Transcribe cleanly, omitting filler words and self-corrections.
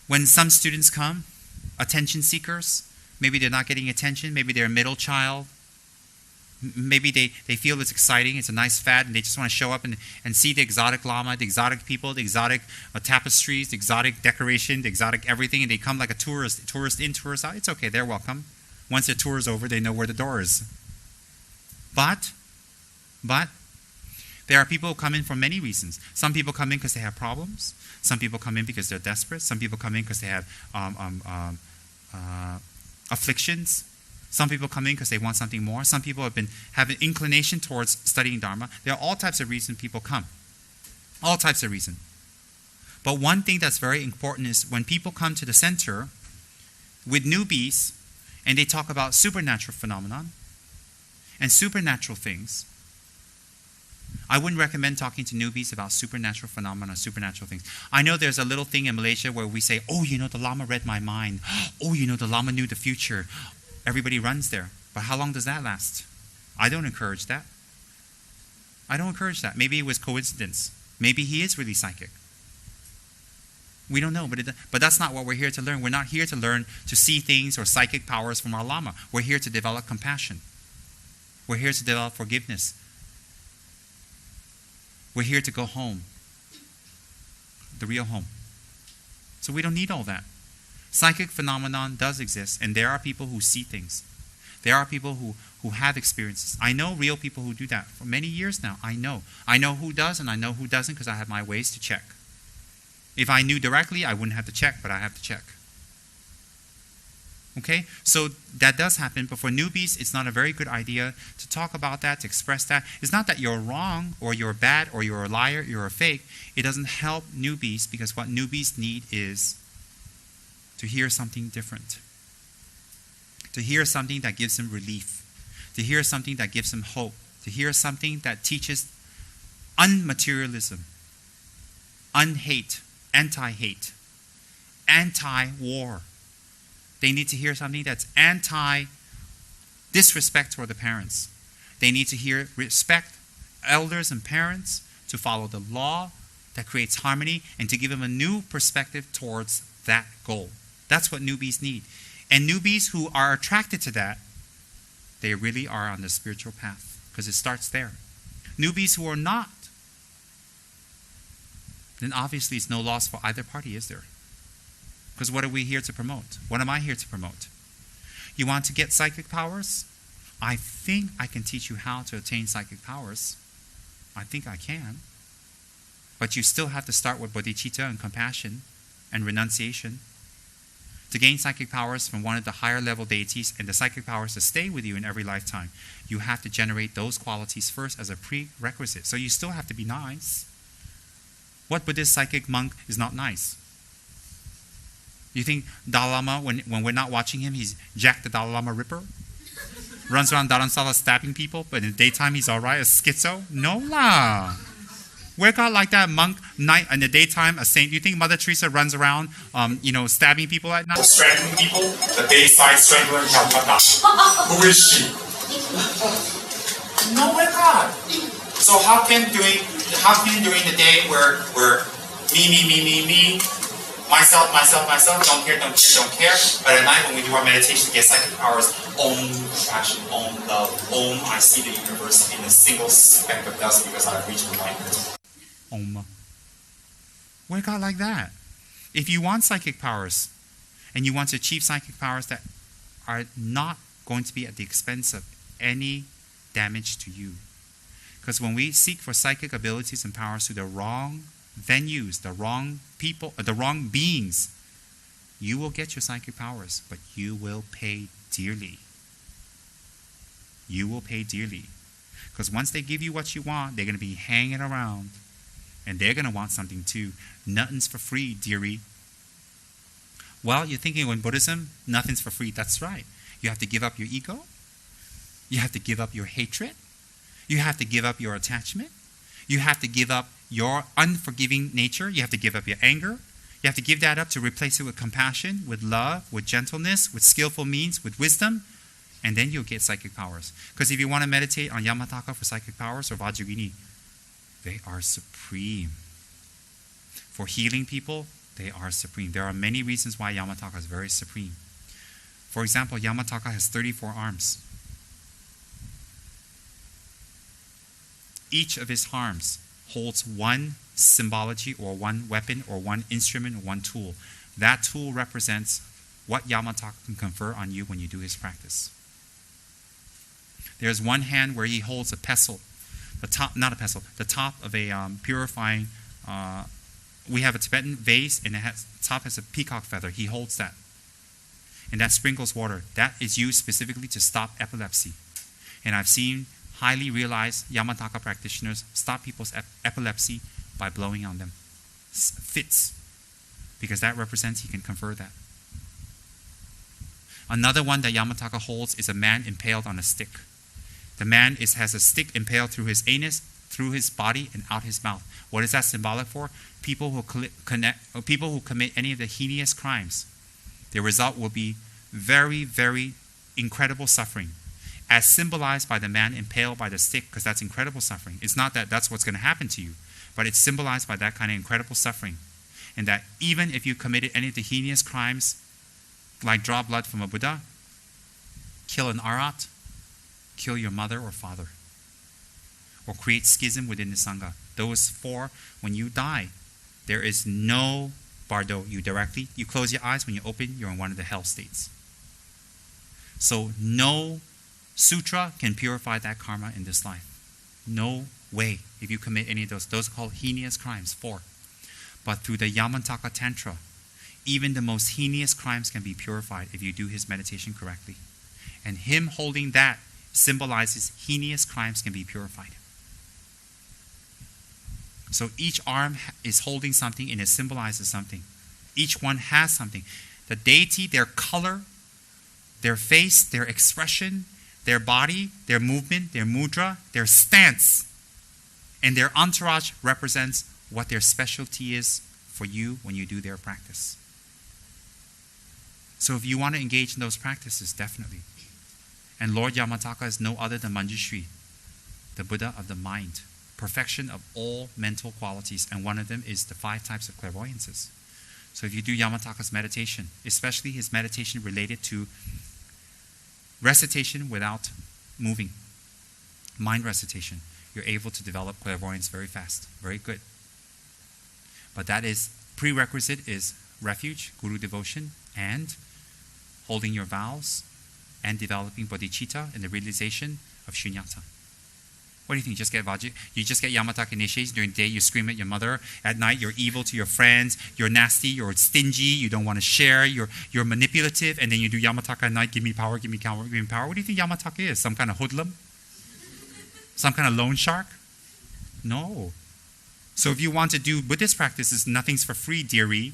When some students come, attention seekers, maybe they're not getting attention, maybe they're a middle child, maybe they feel it's exciting, it's a nice fad, and they just want to show up and see the exotic Lama, the exotic people, the exotic tapestries, the exotic decoration, the exotic everything, and they come like a tourist in, tourist out. It's okay, they're welcome. Once their tour is over, they know where the door is. But there are people who come in for many reasons. Some people come in because they have problems. Some people come in because they're desperate. Some people come in because they have afflictions. Some people come in because they want something more. Some people have an inclination towards studying Dharma. There are all types of reasons people come. All types of reasons. But one thing that's very important is when people come to the center with newbies and they talk about supernatural phenomenon and supernatural things, I wouldn't recommend talking to newbies about supernatural phenomena, supernatural things. I know there's a little thing in Malaysia where we say, oh, the Lama read my mind. Oh, the Lama knew the future. Everybody runs there. But how long does that last? I don't encourage that. Maybe it was coincidence. Maybe he is really psychic. We don't know, but that's not what we're here to learn. We're not here to learn to see things or psychic powers from our Lama. We're here to develop compassion. We're here to develop forgiveness. We're here to go home. The real home. So we don't need all that. Psychic phenomenon does exist, and there are people who see things. There are people who have experiences. I know real people who do that for many years now. I know who does and I know who doesn't because I have my ways to check. If I knew directly, I wouldn't have to check, but I have to check. Okay? So that does happen, but for newbies, it's not a very good idea to talk about that, to express that. It's not that you're wrong or you're bad or you're a liar, you're a fake. It doesn't help newbies because what newbies need is to hear something different. To hear something that gives them relief. To hear something that gives them hope. To hear something that teaches unmaterialism, unhate, anti-hate, anti-war. They need to hear something that's anti-disrespect toward the parents. They need to hear respect elders and parents, to follow the law that creates harmony, and to give them a new perspective towards that goal. That's what newbies need. And newbies who are attracted to that, they really are on the spiritual path, because it starts there. Newbies who are not, then obviously it's no loss for either party, is there? Because what are we here to promote? What am I here to promote? You want to get psychic powers? I think I can teach you how to attain psychic powers. I think I can. But you still have to start with bodhicitta and compassion and renunciation. To gain psychic powers from one of the higher level deities and the psychic powers to stay with you in every lifetime, you have to generate those qualities first as a prerequisite. So you still have to be nice. What Buddhist psychic monk is not nice? You think Dalai Lama, when we're not watching him, he's Jack the Dalai Lama Ripper? Runs around Dharamsala stabbing people, but in the daytime he's alright, a schizo? No lah. We're got like that monk night in the daytime, a saint. Do you think Mother Teresa runs around, stabbing people at night? Strangling people, the dayside strangler Calcutta. Who is she? No, we're not. So how can during the day where we're me, myself, don't care, but at night when we do our meditation, get psychic powers, Om, compassion, Om, love, Om, I see the universe in a single speck of dust because I've reached enlightenment. Om. We're got like that. If you want psychic powers, and you want to achieve psychic powers that are not going to be at the expense of any damage to you. Because when we seek for psychic abilities and powers through the wrong venues, the wrong people, the wrong beings, you will get your psychic powers, but you will pay dearly. You will pay dearly. Because once they give you what you want, they're going to be hanging around. And they're going to want something too. Nothing's for free, dearie. Well, you're thinking in Buddhism, nothing's for free. That's right. You have to give up your ego. You have to give up your hatred. You have to give up your attachment. You have to give up your unforgiving nature. You have to give up your anger. You have to give that up to replace it with compassion, with love, with gentleness, with skillful means, with wisdom. And then you'll get psychic powers. Because if you want to meditate on Yamataka for psychic powers or Vajragini, they are supreme. For healing people, They are supreme. There are many reasons why Yamataka is very supreme. For example, Yamataka has 34 arms. Each of his arms holds one symbology or one weapon or one instrument or one tool. That tool represents what Yamataka can confer on you when you do his practice. There's one hand where he holds a pestle, the top of a purifying. We have a Tibetan vase, and top has a peacock feather. He holds that, and that sprinkles water. That is used specifically to stop epilepsy. And I've seen highly realized Yamataka practitioners stop people's epilepsy by blowing on them. Fits, because that represents he can confer that. Another one that Yamataka holds is a man impaled on a stick. The man has a stick impaled through his anus, through his body, and out his mouth. What is that symbolic for? People who commit any of the heinous crimes, the result will be very, very incredible suffering, as symbolized by the man impaled by the stick, because that's incredible suffering. It's not that that's what's going to happen to you, but it's symbolized by that kind of incredible suffering. And that even if you committed any of the heinous crimes, like draw blood from a Buddha, kill an Arhat, kill your mother or father, or create schism within the Sangha. Those four, when you die, there is no bardo. You close your eyes, when you open, you're in one of the hell states. So no sutra can purify that karma in this life. No way. If you commit any of those are called heinous crimes, 4. But through the Yamataka Tantra, even the most heinous crimes can be purified if you do his meditation correctly. And him holding that symbolizes heinous crimes can be purified. So each arm is holding something, and it symbolizes something. Each one has something. The deity, their color, their face, their expression, their body, their movement, their mudra, their stance, and their entourage represents what their specialty is for you when you do their practice. So if you want to engage in those practices, definitely. And Lord Yamataka is no other than Manjushri, the Buddha of the mind, perfection of all mental qualities, and one of them is the 5 types of clairvoyances. So if you do Yamataka's meditation, especially his meditation related to recitation without moving, mind recitation, you're able to develop clairvoyance very fast, very good. But that is, prerequisite is refuge, guru devotion, and holding your vows, and developing bodhicitta and the realization of shunyata. What do you think? You just get Yamataka initiation. During the day, you scream at your mother. At night, you're evil to your friends. You're nasty. You're stingy. You don't want to share. You're manipulative. And then you do Yamataka at night. Give me power. Give me power. Give me power. What do you think Yamataka is? Some kind of hoodlum? Some kind of loan shark? No. So if you want to do Buddhist practices, nothing's for free, dearie.